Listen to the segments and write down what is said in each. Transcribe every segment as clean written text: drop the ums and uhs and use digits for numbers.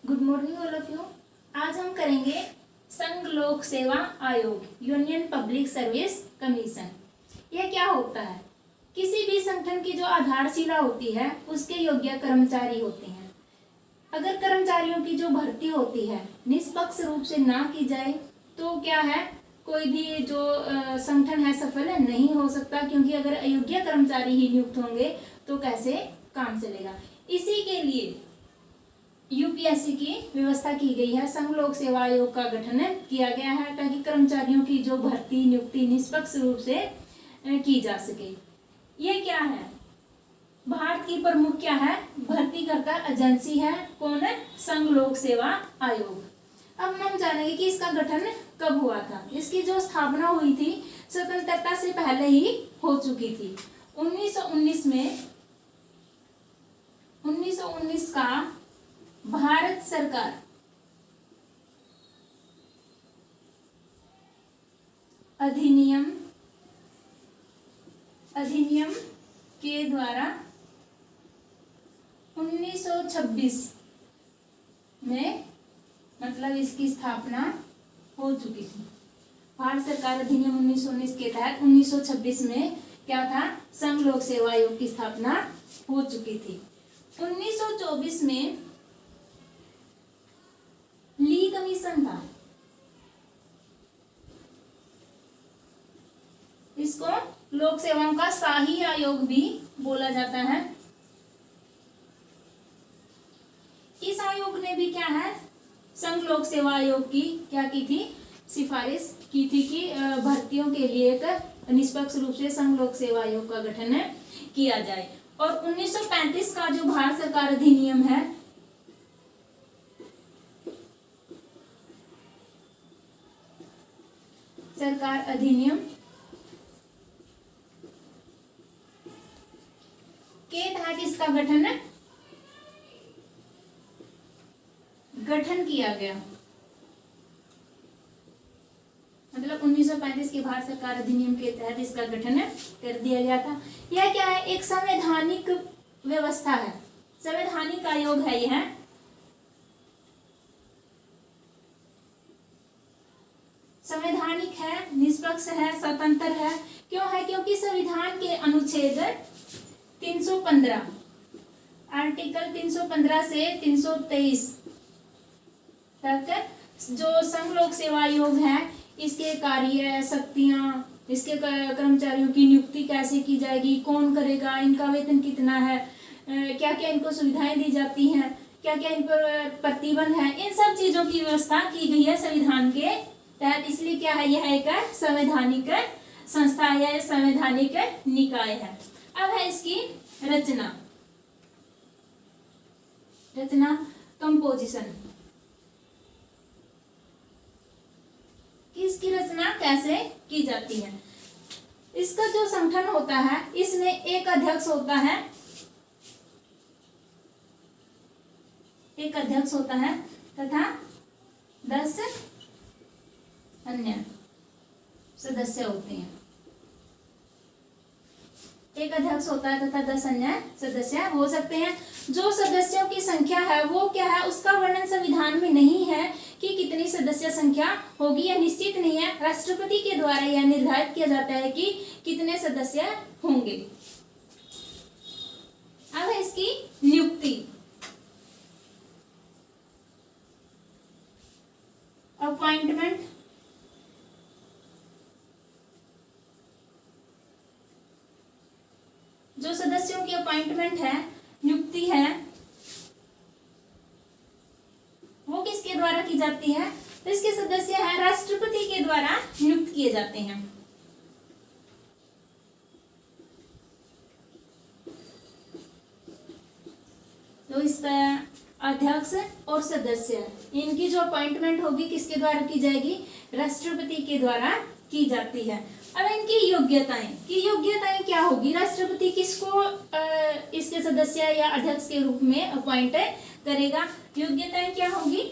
Good morning all of you. आज हम करेंगे संघ लोक सेवा आयोग, यूनियन पब्लिक सर्विस कमीशन। यह क्या होता है? किसी भी संगठन की जो आधारशिला होती है उसके योग्य कर्मचारी होते हैं। अगर कर्मचारियों की जो भर्ती होती है निष्पक्ष रूप से ना की जाए तो क्या है, कोई भी जो संगठन है सफल नहीं हो सकता, क्योंकि अगर अयोग्य कर्मचारी ही नियुक्त होंगे तो कैसे काम चलेगा। इसी के लिए यूपीएससी की व्यवस्था की गई है, संघ लोक सेवा आयोग का गठन किया गया है ताकि कर्मचारियों की जो भर्ती नियुक्ति निष्पक्ष रूप से की जा सके। ये क्या है? भारत की प्रमुख क्या है, भर्तीकर्ता एजेंसी है। कौन है? संघ लोक सेवा आयोग। अब हम जानेंगे कि इसका गठन कब हुआ था। इसकी जो स्थापना हुई थी स्वतंत्रता से पहले ही हो चुकी थी। 1919 का भारत सरकार अधिनियम के द्वारा 1926 में मतलब इसकी स्थापना हो चुकी थी। भारत सरकार अधिनियम 1919 के तहत 1926 में क्या था, संघ लोक सेवा आयोग की स्थापना हो चुकी थी। 1924 में ली कमीशन था। इसको लोक सेवाओं का शाही आयोग भी बोला जाता है। इस आयोग ने भी क्या है, संघ लोक सेवा आयोग की क्या की थी, सिफारिश की थी कि भर्तियों के लिए एक निष्पक्ष रूप से संघ लोक सेवा आयोग का गठन किया जाए। और 1935 का जो भारत सरकार अधिनियम है, सरकार अधिनियम के तहत इसका गठन किया गया। मतलब 1935 के भारत सरकार अधिनियम के तहत इसका गठन कर दिया गया था। यह क्या है, एक संवैधानिक व्यवस्था है, संवैधानिक आयोग है। यह संवैधानिक है, निष्पक्ष है, स्वतंत्र है। क्यों है? क्योंकि संविधान के अनुच्छेद 315 आर्टिकल 315 से 323 तक जो संघ लोक सेवा आयोग है, इसके कार्य, शक्तियां, इसके कर्मचारियों की नियुक्ति कैसे की जाएगी, कौन करेगा, इनका वेतन कितना है, क्या क्या इनको सुविधाएं दी जाती हैं, क्या क्या इन पर प्रतिबंध है, इन सब चीजों की व्यवस्था की गई है संविधान के तहत। इसलिए क्या है, यह एक संवैधानिक संस्था है, संवैधानिक निकाय है। अब है इसकी रचना कंपोजिशन। इसकी रचना कैसे की जाती है? इसका जो संगठन होता है, इसमें एक अध्यक्ष होता है तथा 10 अन्य सदस्य होते हैं। एक अध्यक्ष होता है तथा 10 अन्य सदस्य हो सकते हैं। जो सदस्यों की संख्या है वो क्या है, उसका वर्णन संविधान में नहीं है कि कितनी सदस्य संख्या होगी, यह निश्चित नहीं है। राष्ट्रपति के द्वारा यह निर्धारित किया जाता है कि कितने सदस्य होंगे। अब है इसकी नियुक्ति, अपॉइंटमेंट। जो सदस्यों की अपॉइंटमेंट है, नियुक्ति है, वो किसके द्वारा की जाती है? तो इसके सदस्य हैं राष्ट्रपति के द्वारा नियुक्त किए जाते हैं। तो इसका अध्यक्ष और सदस्य, इनकी जो अपॉइंटमेंट होगी किसके द्वारा की जाएगी? राष्ट्रपति के द्वारा की जाती है। अब इनकी योग्यताएं क्या होगी? राष्ट्रपति किसको इसके सदस्य या अध्यक्ष के रूप में अपॉइंट करेगा? योग्यताएं क्या होगी?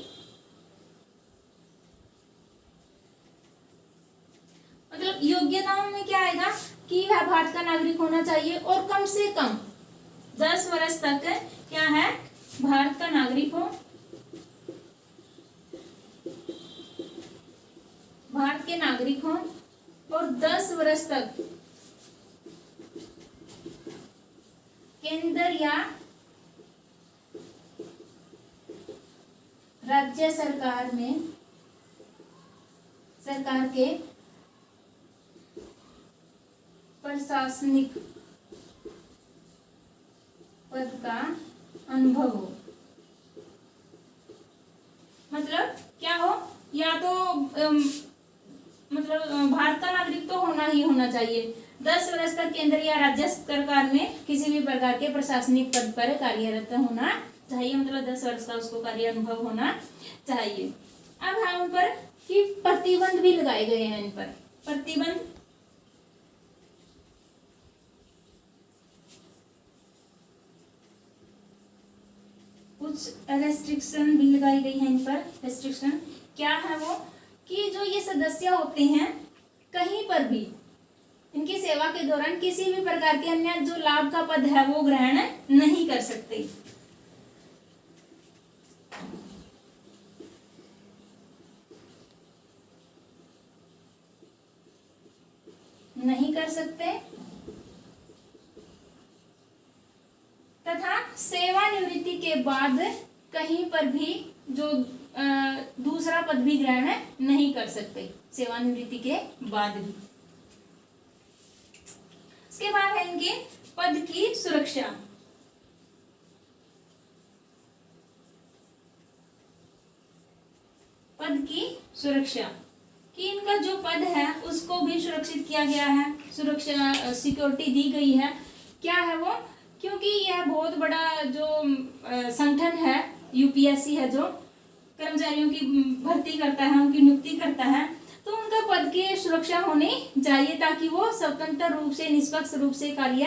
मतलब योग्यताओं में क्या आएगा कि वह भारत का नागरिक होना चाहिए और कम से कम 10 वर्ष तक क्या है, भारत का नागरिक हो। के नागरिक हों और 10 वर्ष तक केंद्र या राज्य सरकार के प्रशासनिक पद का अनुभव हो। मतलब क्या हो, या तो भारत का नागरिक तो होना ही होना चाहिए, 10 वर्ष तक केंद्र या राज्य सरकार में किसी भी प्रकार के प्रशासनिक पद पर कार्यरत होना चाहिए, मतलब 10 वर्ष का उसको कार्य अनुभव होना चाहिए। अब हम उन पर कि प्रतिबंध भी लगाए गए हैं, इन पर प्रतिबंध कुछ रेस्ट्रिक्शन भी लगाई गई है इन पर। रेस्ट्रिक्शन क्या है वो, कि जो ये सदस्य होते हैं कहीं पर भी इनकी सेवा के दौरान किसी भी प्रकार के अन्य जो लाभ का पद है वो ग्रहण नहीं कर सकते। नहीं कर सकते तथा सेवानिवृत्ति के बाद कहीं पर भी जो दूसरा पद भी ग्रहण नहीं कर सकते, सेवानिवृत्ति के बाद भी। इसके बाद है इनके पद की सुरक्षा। पद की सुरक्षा कि इनका जो पद है उसको भी सुरक्षित किया गया है, सुरक्षा सिक्योरिटी दी गई है। क्या है वो, क्योंकि यह बहुत बड़ा जो संगठन है, यूपीएससी है, जो कर्मचारियों की भर्ती करता है, उनकी नियुक्ति करता है, तो उनका पद की सुरक्षा होनी चाहिए ताकि वो स्वतंत्र रूप से, निष्पक्ष रूप से कार्य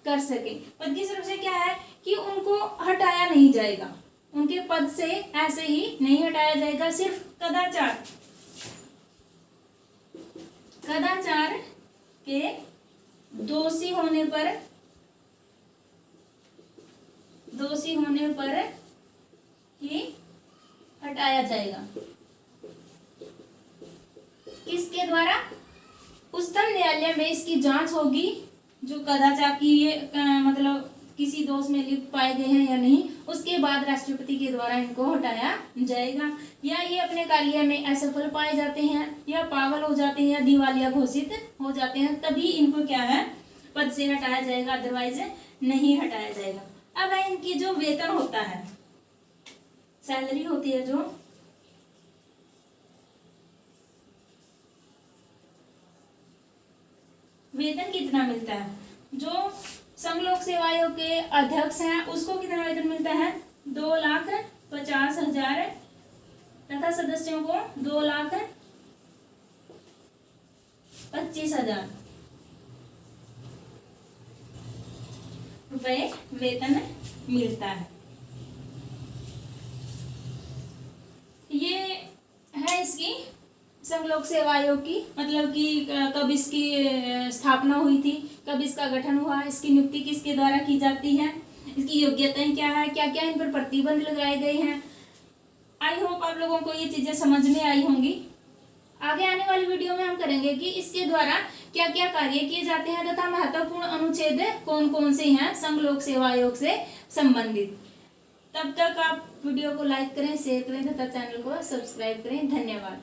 कर सके। पद की सुरक्षा क्या है कि उनको हटाया नहीं जाएगा, उनके पद से ऐसे ही नहीं हटाया जाएगा, सिर्फ कदाचार के दोषी होने पर ही हटाया जाएगा। किसके द्वारा? उच्चतम न्यायालय में इसकी जांच होगी, जो कदाचार की ये मतलब किसी दोष में लिप्त पाए गए हैं या नहीं, उसके बाद राष्ट्रपति के द्वारा इनको हटाया जाएगा। या ये अपने कार्य में असफल पाए जाते हैं, या पागल हो जाते हैं, या दिवालिया घोषित हो जाते हैं, तभी इनको क्या है, पद से हटाया जाएगा, अदरवाइज नहीं हटाया जाएगा। अब है इनकी जो वेतन होता है, सैलरी होती है, जो वेतन कितना मिलता है। जो संघ लोक सेवा आयोग के अध्यक्ष हैं उसको कितना वेतन मिलता है, 2,50,000 तथा सदस्यों को 2,25,000 रुपए वेतन मिलता है। ये है इसकी संघ लोक सेवा आयोग की, मतलब कि कब इसकी स्थापना हुई थी, कब इसका गठन हुआ, इसकी नियुक्ति किसके द्वारा की जाती है, इसकी योग्यताएं क्या है, क्या क्या इन पर प्रतिबंध लगाए गए हैं। आई होप आप लोगों को ये चीजें समझ में आई होंगी। आगे आने वाली वीडियो में हम करेंगे कि इसके द्वारा क्या क्या कार्य किए जाते हैं तथा महत्वपूर्ण अनुच्छेद कौन कौन से हैं संघ लोक सेवा आयोग से संबंधित। तब तक आप वीडियो को लाइक करें, शेयर करें तथा चैनल को सब्सक्राइब करें। धन्यवाद।